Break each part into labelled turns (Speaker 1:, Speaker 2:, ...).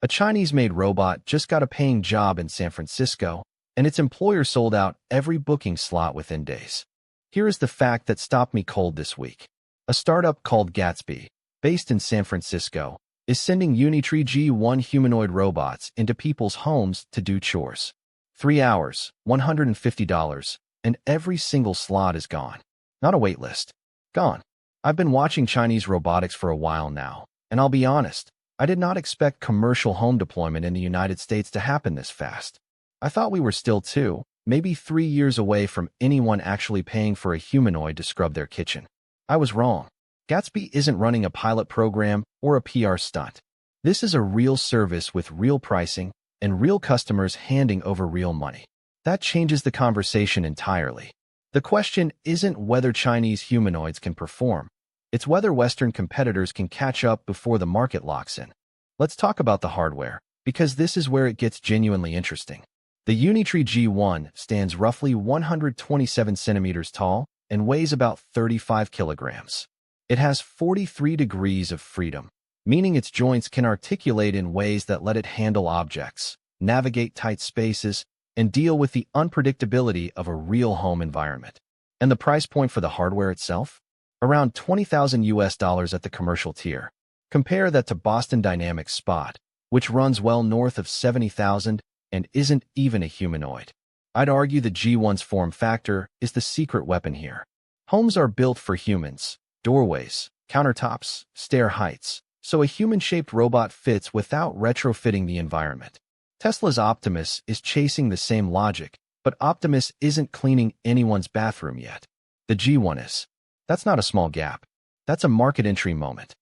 Speaker 1: A Chinese-made robot just got a paying job in San Francisco, and its employer sold out every booking slot within days. Here is the fact that stopped me cold this week. A startup called Gatsby, based in San Francisco, is sending Unitree G1 humanoid robots into people's homes to do chores. 3 hours, $150, and every single slot is gone. Not a wait list. Gone. I've been watching Chinese robotics for a while now, and I'll be honest, I did not expect commercial home deployment in the United States to happen this fast. I thought we were still 2, maybe 3 years away from anyone actually paying for a humanoid to scrub their kitchen. I was wrong. Gatsby isn't running a pilot program or a PR stunt. This is a real service with real pricing and real customers handing over real money. That changes the conversation entirely. The question isn't whether Chinese humanoids can perform. It's whether Western competitors can catch up before the market locks in. Let's talk about the hardware, because this is where it gets genuinely interesting. The Unitree G1 stands roughly 127 centimeters tall and weighs about 35 kilograms. It has 43 degrees of freedom, meaning its joints can articulate in ways that let it handle objects, navigate tight spaces, and deal with the unpredictability of a real home environment. And the price point for the hardware itself? Around $20,000 at the commercial tier. Compare that to Boston Dynamics Spot, which runs well north of $70,000 and isn't even a humanoid. I'd argue the G1's form factor is the secret weapon here. Homes are built for humans, doorways, countertops, stair heights, so a human-shaped robot fits without retrofitting the environment. Tesla's Optimus is chasing the same logic, but Optimus isn't cleaning anyone's bathroom yet. The G1 is. That's not a small gap. That's a market entry moment.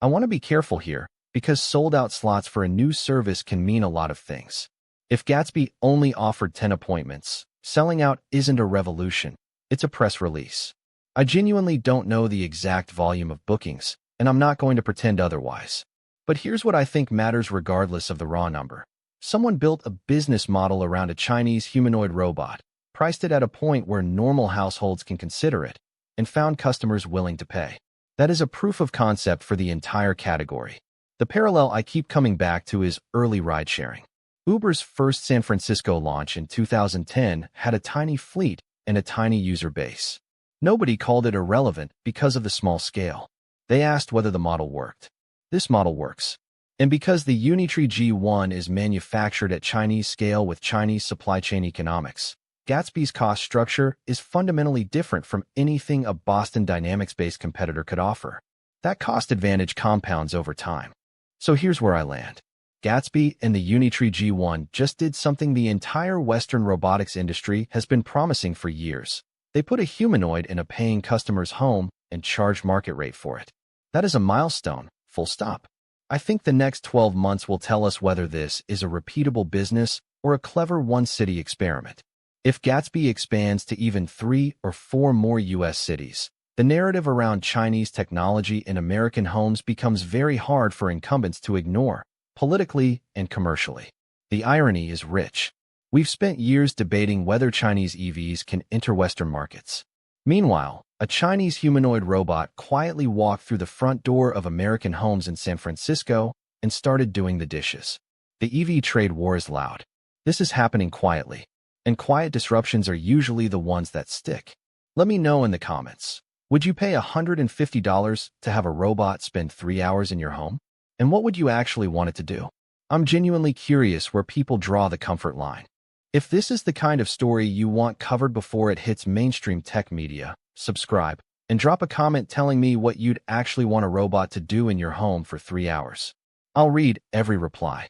Speaker 1: I want to be careful here, because sold-out slots for a new service can mean a lot of things. If Gatsby only offered 10 appointments, selling out isn't a revolution, it's a press release. I genuinely don't know the exact volume of bookings, and I'm not going to pretend otherwise. But here's what I think matters regardless of the raw number. Someone built a business model around a Chinese humanoid robot, priced it at a point where normal households can consider it, and found customers willing to pay. That is a proof of concept for the entire category. The parallel I keep coming back to is early ride-sharing. Uber's first San Francisco launch in 2010 had a tiny fleet and a tiny user base. Nobody called it irrelevant because of the small scale. They asked whether the model worked. This model works. And because the Unitree G1 is manufactured at Chinese scale with Chinese supply chain economics, Gatsby's cost structure is fundamentally different from anything a Boston Dynamics-based competitor could offer. That cost advantage compounds over time. So here's where I land. Gatsby and the Unitree G1 just did something the entire Western robotics industry has been promising for years. They put a humanoid in a paying customer's home and charged market rate for it. That is a milestone, full stop. I think the next 12 months will tell us whether this is a repeatable business or a clever one-city experiment. If Gatsby expands to even 3 or 4 more U.S. cities, the narrative around Chinese technology in American homes becomes very hard for incumbents to ignore, politically and commercially. The irony is rich. We've spent years debating whether Chinese EVs can enter Western markets. Meanwhile, a Chinese humanoid robot quietly walked through the front door of American homes in San Francisco and started doing the dishes. The EV trade war is loud. This is happening quietly. And quiet disruptions are usually the ones that stick. Let me know in the comments. Would you pay $150 to have a robot spend 3 hours in your home? And what would you actually want it to do? I'm genuinely curious where people draw the comfort line. If this is the kind of story you want covered before it hits mainstream tech media, subscribe and drop a comment telling me what you'd actually want a robot to do in your home for 3 hours. I'll read every reply.